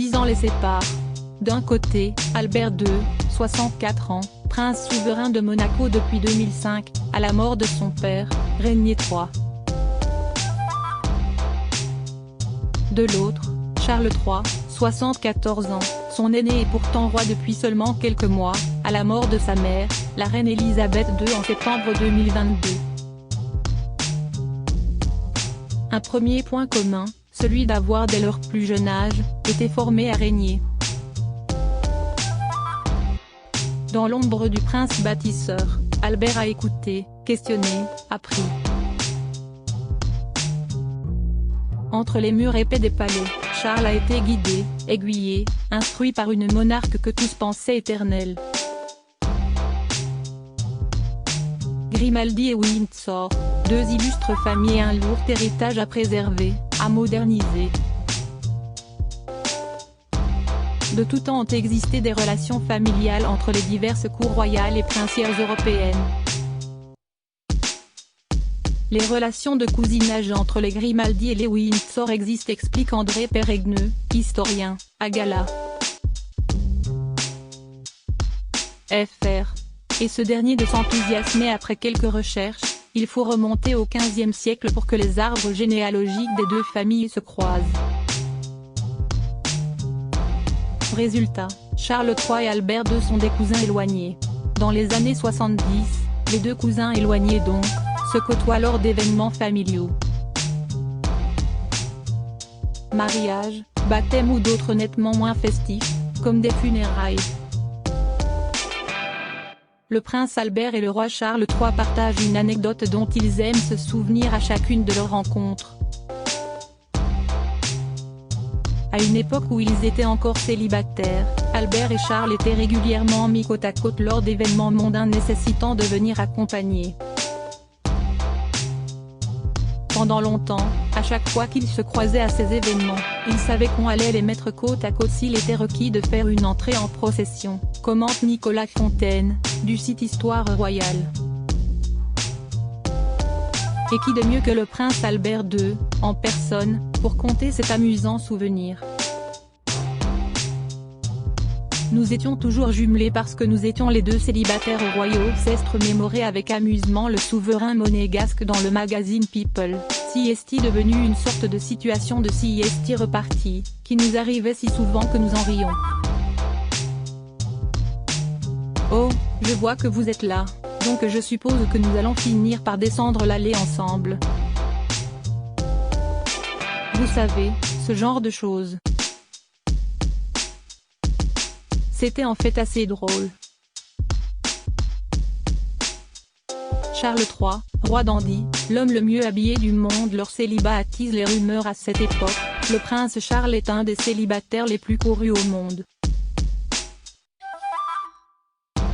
10 ans les séparent. D'un côté, Albert II, 64 ans, prince souverain de Monaco depuis 2005, à la mort de son père, Régnier III. De l'autre, Charles III, 74 ans, son aîné et pourtant roi depuis seulement quelques mois, à la mort de sa mère, la reine Elisabeth II en septembre 2022. Un premier point commun, celui d'avoir dès leur plus jeune âge, été formés à régner. Dans l'ombre du prince bâtisseur, Albert a écouté, questionné, appris. Entre les murs épais des palais, Charles a été guidé, aiguillé, instruit par une monarque que tous pensaient éternelle. Grimaldi et Windsor, deux illustres familles et un lourd héritage à préserver, à moderniser. De tout temps ont existé des relations familiales entre les diverses cours royales et princières européennes. Les relations de cousinage entre les Grimaldi et les Windsor existent, explique André Pérégneux, historien, à Gala. Fr. Et ce dernier de s'enthousiasmer après quelques recherches, il faut remonter au XVe siècle pour que les arbres généalogiques des deux familles se croisent. Résultat, Charles III et Albert II sont des cousins éloignés. Dans les années 70, les deux cousins éloignés donc, se côtoient lors d'événements familiaux. Mariage, baptême ou d'autres nettement moins festifs, comme des funérailles. Le prince Albert et le roi Charles III partagent une anecdote dont ils aiment se souvenir à chacune de leurs rencontres. À une époque où ils étaient encore célibataires, Albert et Charles étaient régulièrement mis côte à côte lors d'événements mondains nécessitant de venir accompagner. Pendant longtemps, à chaque fois qu'ils se croisaient à ces événements, ils savaient qu'on allait les mettre côte à côte s'il était requis de faire une entrée en procession, commente Nicolas Fontaine, du site Histoire Royale. Et qui de mieux que le prince Albert II, en personne, pour conter cet amusant souvenir. Nous étions toujours jumelés parce que nous étions les deux célibataires royaux, s'estre mémoré avec amusement le souverain monégasque dans le magazine People, CST devenu une sorte de situation de CST repartie, qui nous arrivait si souvent que nous en rions. Oh, je vois que vous êtes là, donc je suppose que nous allons finir par descendre l'allée ensemble. Vous savez, ce genre de choses. C'était en fait assez drôle. Charles III, roi dandy, l'homme le mieux habillé du monde, leur célibat attise les rumeurs à cette époque. Le prince Charles est un des célibataires les plus courus au monde.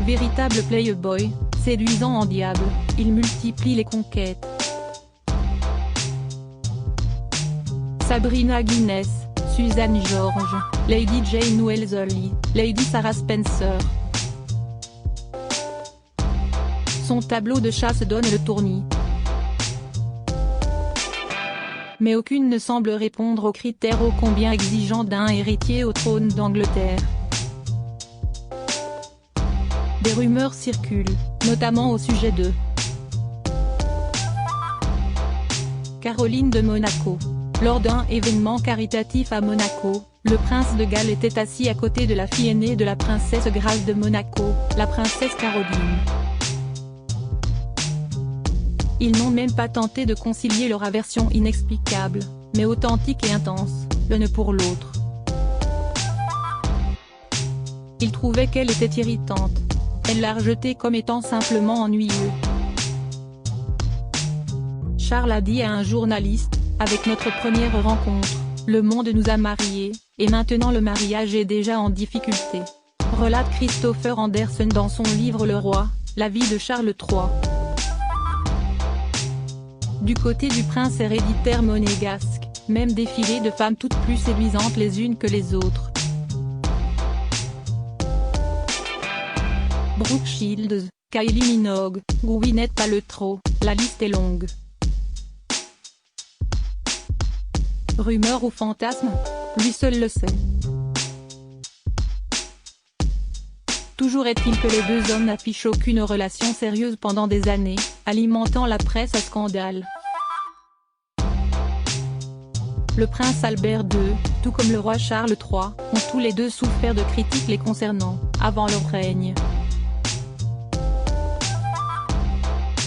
Véritable playboy, séduisant en diable, il multiplie les conquêtes. Sabrina Guinness, Suzanne George, Lady Jane Wellesley, Lady Sarah Spencer. Son tableau de chasse donne le tournis. Mais aucune ne semble répondre aux critères ô combien exigeants d'un héritier au trône d'Angleterre. Des rumeurs circulent, notamment au sujet de Caroline de Monaco. Lors d'un événement caritatif à Monaco, le prince de Galles était assis à côté de la fille aînée de la princesse Grace de Monaco, la princesse Caroline. Ils n'ont même pas tenté de concilier leur aversion inexplicable, mais authentique et intense, l'un pour l'autre. Ils trouvaient qu'elle était irritante. Elle l'a rejeté comme étant simplement ennuyeux. Charles a dit à un journaliste, avec notre première rencontre, le monde nous a mariés, et maintenant le mariage est déjà en difficulté. Relate Christopher Anderson dans son livre Le Roi, la vie de Charles III. Du côté du prince héréditaire monégasque, même défilé de femmes toutes plus séduisantes les unes que les autres. Brooke Shields, Kylie Minogue, Gwyneth Paltrow, la liste est longue. Rumeur ou fantasme? Lui seul le sait. Toujours est-il que les deux hommes n'affichent aucune relation sérieuse pendant des années, alimentant la presse à scandale. Le prince Albert II, tout comme le roi Charles III, ont tous les deux souffert de critiques les concernant, avant leur règne.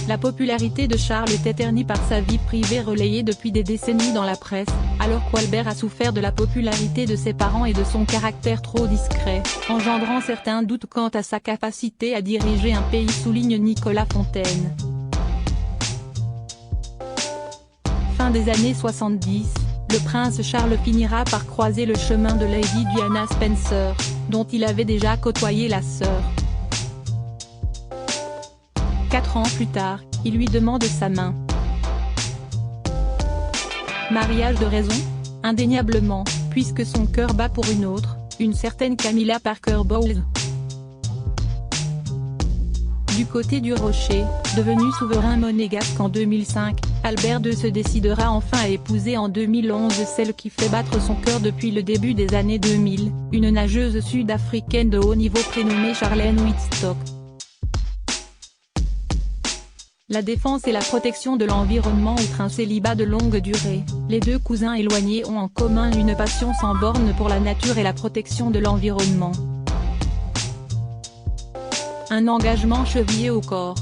La popularité de Charles était ternie par sa vie privée relayée depuis des décennies dans la presse, alors qu'Albert a souffert de la popularité de ses parents et de son caractère trop discret, engendrant certains doutes quant à sa capacité à diriger un pays, souligne Nicolas Fontaine. Fin des années 70, le prince Charles finira par croiser le chemin de Lady Diana Spencer, dont il avait déjà côtoyé la sœur. 4 ans plus tard, il lui demande sa main. Mariage de raison? Indéniablement, puisque son cœur bat pour une autre, une certaine Camilla Parker Bowles. Du côté du Rocher, devenu souverain monégasque en 2005, Albert II se décidera enfin à épouser en 2011 celle qui fait battre son cœur depuis le début des années 2000, une nageuse sud-africaine de haut niveau prénommée Charlene Whitstock. La défense et la protection de l'environnement outre un célibat de longue durée, les deux cousins éloignés ont en commun une passion sans borne pour la nature et la protection de l'environnement. Un engagement chevillé au corps.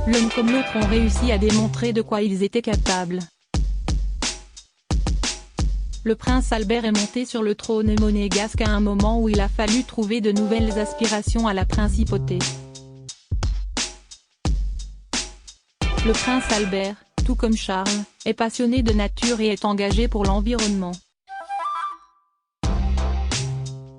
L'un comme l'autre ont réussi à démontrer de quoi ils étaient capables. Le prince Albert est monté sur le trône monégasque à un moment où il a fallu trouver de nouvelles aspirations à la principauté. Le prince Albert, tout comme Charles, est passionné de nature et est engagé pour l'environnement.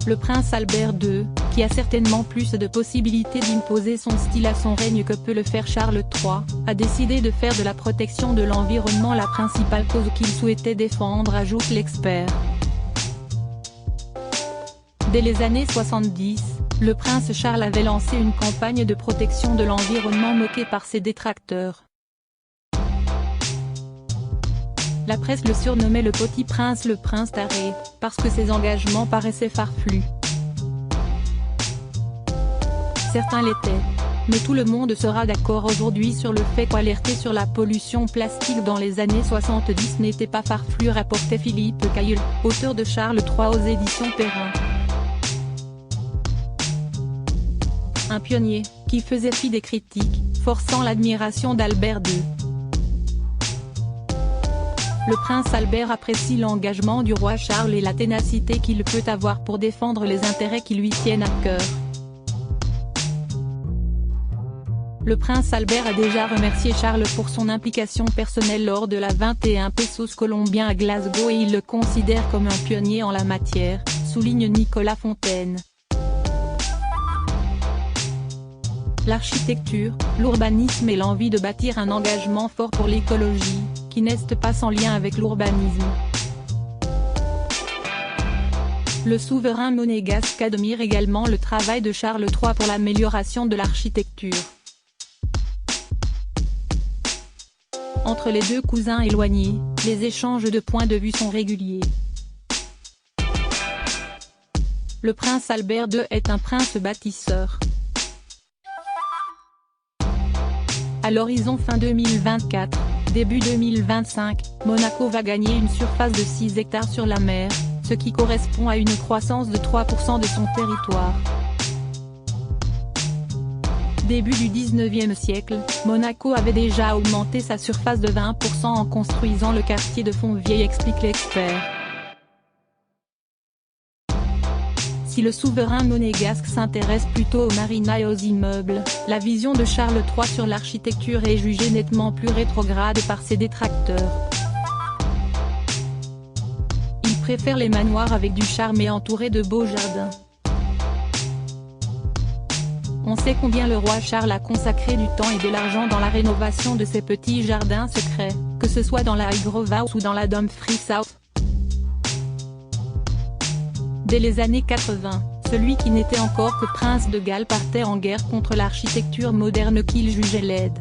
Le prince Albert II, qui a certainement plus de possibilités d'imposer son style à son règne que peut le faire Charles III, a décidé de faire de la protection de l'environnement la principale cause qu'il souhaitait défendre, ajoute l'expert. Dès les années 70, le prince Charles avait lancé une campagne de protection de l'environnement moquée par ses détracteurs. La presse le surnommait le petit prince, le prince taré, parce que ses engagements paraissaient farfelus. Certains l'étaient. Mais tout le monde sera d'accord aujourd'hui sur le fait qu'alerter sur la pollution plastique dans les années 70 n'était pas farfelu, rapportait Philippe Cailleul, auteur de Charles III aux éditions Perrin. Un pionnier, qui faisait fi des critiques, forçant l'admiration d'Albert II. Le prince Albert apprécie l'engagement du roi Charles et la ténacité qu'il peut avoir pour défendre les intérêts qui lui tiennent à cœur. Le prince Albert a déjà remercié Charles pour son implication personnelle lors de la 21 Pesos colombien à Glasgow et il le considère comme un pionnier en la matière, souligne Nicolas Fontaine. L'architecture, l'urbanisme et l'envie de bâtir un engagement fort pour l'écologie, qui n'est pas sans lien avec l'urbanisme. Le souverain monégasque admire également le travail de Charles III pour l'amélioration de l'architecture. Entre les deux cousins éloignés, les échanges de points de vue sont réguliers. Le prince Albert II est un prince bâtisseur. À l'horizon fin 2024, début 2025, Monaco va gagner une surface de 6 hectares sur la mer, ce qui correspond à une croissance de 3% de son territoire. Début du 19e siècle, Monaco avait déjà augmenté sa surface de 20% en construisant le quartier de Fontvieille, explique l'expert. Si le souverain monégasque s'intéresse plutôt aux marinas et aux immeubles, la vision de Charles III sur l'architecture est jugée nettement plus rétrograde par ses détracteurs. Il préfère les manoirs avec du charme et entourés de beaux jardins. On sait combien le roi Charles a consacré du temps et de l'argent dans la rénovation de ces petits jardins secrets, que ce soit dans la Highgrove House ou dans la Dumfries House. Dès les années 80, celui qui n'était encore que prince de Galles partait en guerre contre l'architecture moderne qu'il jugeait laide.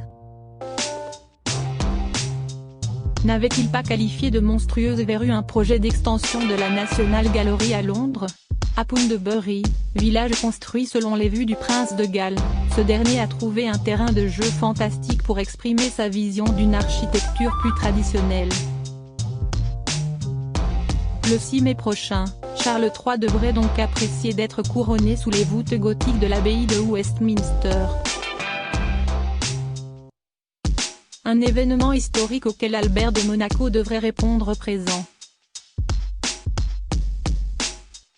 N'avait-il pas qualifié de monstrueuse verrue un projet d'extension de la National Gallery à Londres? À Poundbury, village construit selon les vues du prince de Galles, ce dernier a trouvé un terrain de jeu fantastique pour exprimer sa vision d'une architecture plus traditionnelle. Le 6 mai prochain, Charles III devrait donc apprécier d'être couronné sous les voûtes gothiques de l'abbaye de Westminster. Un événement historique auquel Albert de Monaco devrait répondre présent.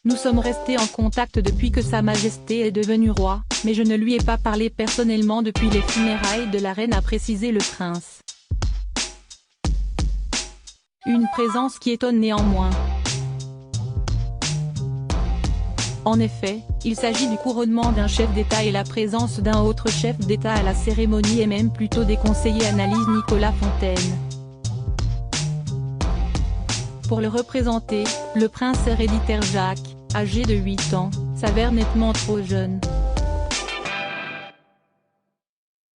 Nous sommes restés en contact depuis que Sa Majesté est devenu roi, mais je ne lui ai pas parlé personnellement depuis les funérailles de la reine, a précisé le prince. Une présence qui étonne néanmoins. En effet, il s'agit du couronnement d'un chef d'État et la présence d'un autre chef d'État à la cérémonie est même plutôt déconseillée, analyse Nicolas Fontaine. Pour le représenter, le prince héréditaire Jacques, âgé de 8 ans, s'avère nettement trop jeune.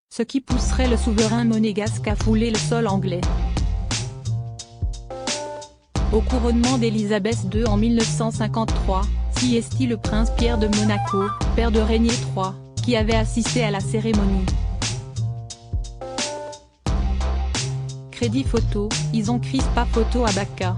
Ce qui pousserait le souverain monégasque à fouler le sol anglais. Au couronnement d'Élisabeth II en 1953, Siesti le prince Pierre de Monaco, père de Régnier III, qui avait assisté à la cérémonie. Crédit photo, Ison Crispa photo Abaka.